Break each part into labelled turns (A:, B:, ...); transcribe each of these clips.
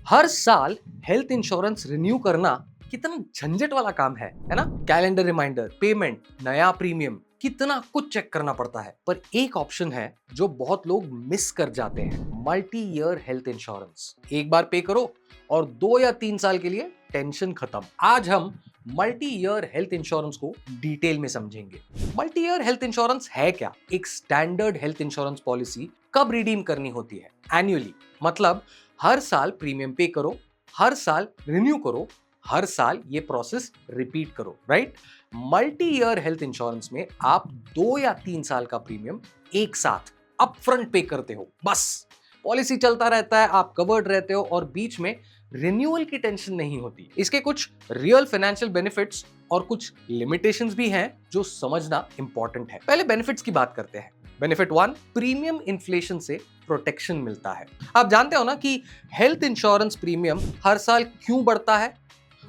A: हर साल health insurance renew करना कितना झंझट वाला काम है ना। कैलेंडर रिमाइंडर, पेमेंट, नया प्रीमियम, कितना कुछ चेक करना पड़ता है। पर एक ऑप्शन है जो बहुत लोग मिस कर जाते हैं, मल्टी ईयर हेल्थ इंश्योरेंस। एक बार पे करो और 2 या 3 साल के लिए टेंशन खत्म। आज हम मल्टी ईयर हेल्थ इंश्योरेंस को डिटेल में समझेंगे। मल्टी ईयर हेल्थ इंश्योरेंस है क्या? एक स्टैंडर्ड हेल्थ इंश्योरेंस पॉलिसी कब रिडीम करनी होती है? एनुअली, मतलब हर साल प्रीमियम पे करो, हर साल रिन्यू करो, हर साल ये प्रोसेस रिपीट करो, right? Multi year health insurance में आप 2 या 3 साल का प्रीमियम एक साथ अपफ्रंट पे करते हो। बस पॉलिसी चलता रहता है, आप कवर्ड रहते हो और बीच में रिन्यूअल की टेंशन नहीं होती। इसके कुछ रियल फाइनेंशियल बेनिफिट्स और कुछ लिमिटेशंस भी हैं जो समझना इंपॉर्टेंट है। पहले बेनिफिट्स की बात करते हैं। बेनिफिट 1, प्रीमियम इन्फ्लेशन से प्रोटेक्शन मिलता है। आप जानते हो ना कि हेल्थ इंश्योरेंस प्रीमियम हर साल क्यों बढ़ता है?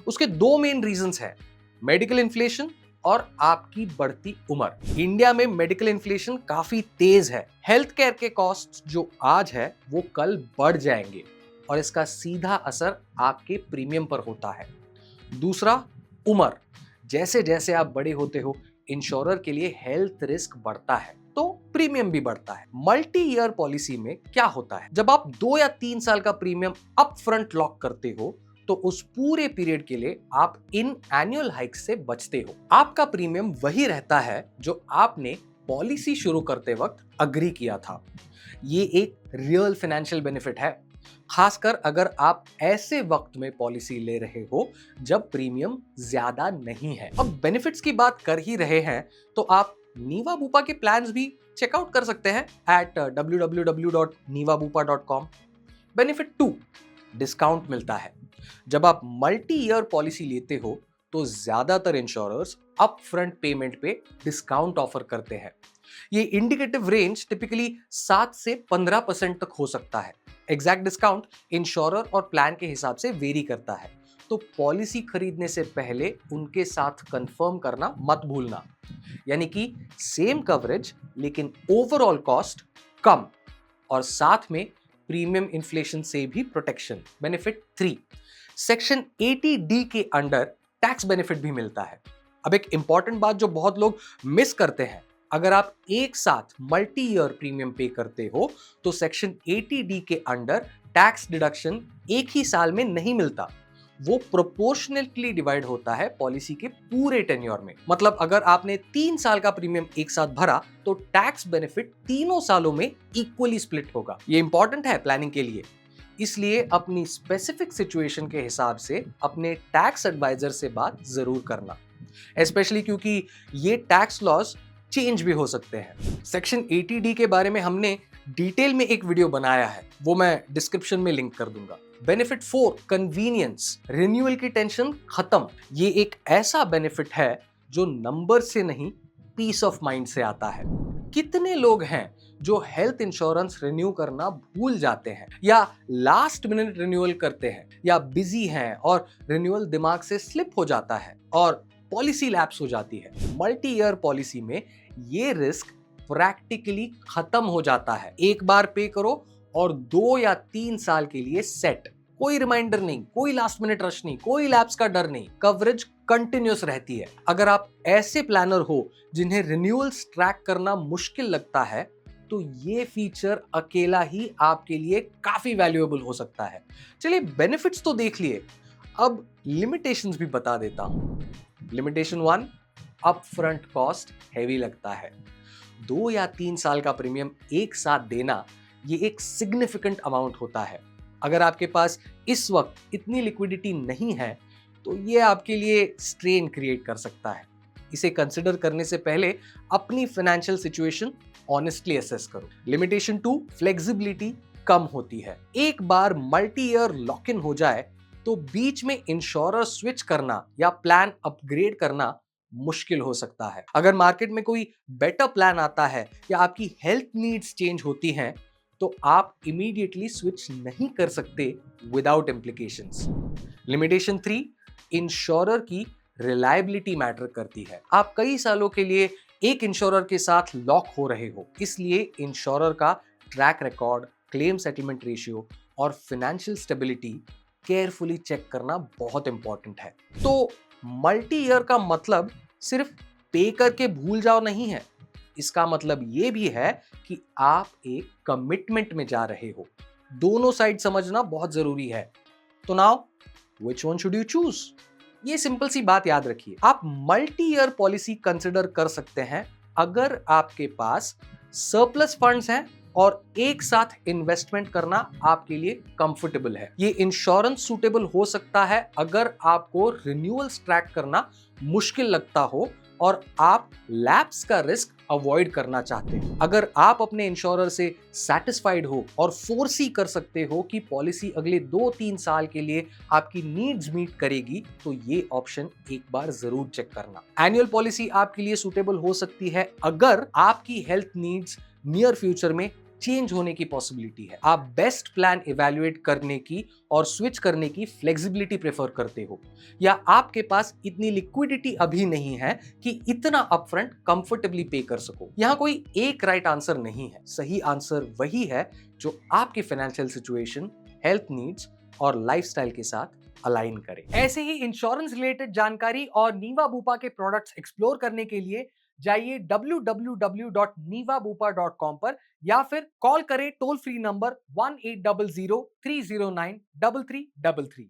A: उसके दो मेन रीजंस हैं, मेडिकल इन्फ्लेशन और आपकी बढ़ती उम्र। इंडिया में मेडिकल इन्फ्लेशन काफी तेज है। हेल्थ केयर के कॉस्ट जो आज है वो कल बढ़ जाएंगे और इसका सीधा असर आपके प्रीमियम पर होता है। दूसरा, उम्र। जैसे जैसे आप बड़े होते हो, इंश्योरर के लिए हेल्थ रिस्क बढ़ता है तो प्रीमियम भी बढ़ता है। मल्टी ईयर पॉलिसी में क्या होता है, जब आप 2 या 3 साल का प्रीमियम अप फ्रंट लॉक करते हो तो उस पूरे पीरियड के लिए आप इन एनुअल हाइक से बचते हो। आपका प्रीमियम वही रहता है जो आपने पॉलिसी शुरू करते वक्त अग्री किया था। ये एक रियल फाइनेंशियल बेनिफिट है, खासकर अगर आप ऐसे वक्त में पॉलिसी ले रहे हो जब प्रीमियम ज्यादा नहीं है। अब बेनिफिट्स की बात कर ही रहे हैं तो आप नीवा बुपा के प्लान्स भी चेकआउट कर सकते हैं at www.nivabupa.com। बेनिफिट 2, डिस्काउंट मिलता है। जब आप मल्टी ईयर पॉलिसी लेते हो तो ज्यादातर इंश्योरर्स अप फ्रंट पेमेंट पे डिस्काउंट ऑफर करते हैं। ये इंडिकेटिव रेंज टिपिकली 7 से 15% तक हो सकता है। एग्जैक्ट डिस्काउंट इंश्योरर और प्लान के हिसाब से वेरी करता है, तो पॉलिसी खरीदने से पहले उनके साथ कंफर्म करना मत भूलना। यानी कि सेम कवरेज लेकिन ओवरऑल कॉस्ट कम और साथ में प्रीमियम इन्फ्लेशन से भी प्रोटेक्शन। बेनिफिट 3, सेक्शन 80D के अंडर टैक्स बेनिफिट भी मिलता है। अब एक इंपॉर्टेंट बात जो बहुत लोग मिस करते हैं, अगर आप एक साथ मल्टी ईयर प्रीमियम पे करते हो तो सेक्शन 80D के अंडर टैक्स डिडक्शन एक ही साल में नहीं मिलता, वो प्रोपोर्शनली डिवाइड होता है पॉलिसी के पूरे टेन्योर में। मतलब अगर आपने 3 साल का प्रीमियम एक साथ भरा तो टैक्स बेनिफिट तीनों सालों में इक्वली स्प्लिट होगा। ये इंपॉर्टेंट है प्लानिंग के लिए, इसलिए अपनी स्पेसिफिक सिचुएशन के हिसाब से अपने टैक्स एडवाइजर से बात जरूर करना, स्पेशली क्योंकि ये टैक्स लॉस चेंज भी हो सकते हैं। सेक्शन 80D के बारे में हमने डिटेल में एक वीडियो बनाया है, वो मैं डिस्क्रिप्शन में लिंक कर दूंगा। Benefit 4, convenience. रिन्यूअल की टेंशन खत्म। ये एक ऐसा बेनिफिट है जो नंबर से नहीं, पीस ऑफ माइंड से आता है। कितने लोग हैं जो हेल्थ इंश्योरेंस रिन्यू करना भूल जाते हैं या लास्ट मिनट रिन्यूअल करते हैं या बिजी हैं और रिन्यूअल दिमाग से स्लिप हो जाता है और पॉलिसी लैप्स हो जाती है। मल्टी ईयर पॉलिसी में ये रिस्क प्रैक्टिकली खत्म हो जाता है। एक बार पे करो और 2 या 3 साल के लिए सेट। कोई रिमाइंडर नहीं, कोई लास्ट मिनट रश नहीं, कोई लैप्स का डर नहीं, कवरेज कंटिन्यूस रहती है। अगर आप ऐसे प्लानर हो जिन्हें रिन्यूअल्स ट्रैक करना मुश्किल लगता है तो ये फीचर अकेला ही आपके लिए काफी वैल्यूएबल हो सकता है। चलिए बेनिफिट्स तो देख लिए, अब लिमिटेशंस भी बता देता हूं। Limitation 1, up front cost heavy लगता है। 2 या 3 साल का प्रीमियम एक साथ देना ये एक सिग्निफिकेंट अमाउंट होता है। अगर आपके पास इस वक्त इतनी लिक्विडिटी नहीं है तो ये आपके लिए स्ट्रेन क्रिएट कर सकता है। इसे कंसिडर करने से पहले अपनी फाइनेंशियल सिचुएशन ऑनेस्टली असेस करो। लिमिटेशन 2, फ्लेक्सिबिलिटी कम होती है। एक बार मल्टी ईयर लॉक इन हो जाए तो बीच में इंश्योरर स्विच करना या प्लान अपग्रेड करना मुश्किल हो सकता है। अगर मार्केट में कोई बेटर प्लान आता है या आपकी हेल्थ नीड्स चेंज होती हैं तो आप इमीडिएटली स्विच नहीं कर सकते विदाउट इम्प्लीकेशंस। लिमिटेशन 3, इंश्योरर की रिलायबिलिटी मैटर करती है। आप कई सालों के लिए एक इंश्योरर के साथ लॉक हो रहे हो, इसलिए इंश्योरर का track record, claim settlement ratio और फाइनेंशियल स्टेबिलिटी केयरफुली चेक करना बहुत इंपॉर्टेंट है। तो मल्टी ईयर का मतलब सिर्फ पे करके भूल जाओ नहीं है। इसका मतलब यह भी है कि आप एक कमिटमेंट में जा रहे हो। दोनों साइड समझना बहुत जरूरी है। तो now which one should you choose? ये सिंपल सी बात याद रखिए, आप मल्टी ईयर पॉलिसी कंसिडर कर सकते हैं अगर आपके पास सरप्लस फंड्स हैं और एक साथ इन्वेस्टमेंट करना आपके लिए कंफर्टेबल है। ये इंश्योरेंस सूटेबल हो सकता है अगर आपको रिन्यूअल्स ट्रैक करना मुश्किल लगता हो और आप लैप्स का रिस्क अवॉइड करना चाहते हैं। अगर आप अपने इंश्योरर से सेटिस्फाइड हो और फोरसी कर सकते हो कि पॉलिसी अगले 2-3 साल के लिए आपकी नीड्स मीट करेगी, तो ये ऑप्शन एक बार जरूर चेक करना। एनुअल पॉलिसी आपके लिए सूटेबल हो सकती है अगर आपकी हेल्थ नीड्स नियर फ्यूचर में चेंज होने की पॉसिबिलिटी है। आप बेस्ट प्लान इवैल्यूएट करने की और स्विच करने की फ्लेक्सिबिलिटी प्रेफर करते हो, या आपके पास इतनी लिक्विडिटी अभी नहीं है कि इतना अपफ्रंट कंफर्टेबली पे कर सको। यहां कोई एक राइट आंसर नहीं है। सही आंसर वही है जो आपकी फाइनेंशियल सिचुएशन, हेल्थ नीड्स और लाइफस्टाइल के साथ अलाइन करे। ऐसे ही इंश्योरेंस रिलेटेड जानकारी और नीवा बूपा के प्रोडक्ट्स एक्सप्लोर करने के लिए जाइए www.nivabupa.com पर या फिर कॉल करें टोल फ्री नंबर 1800 309 3333।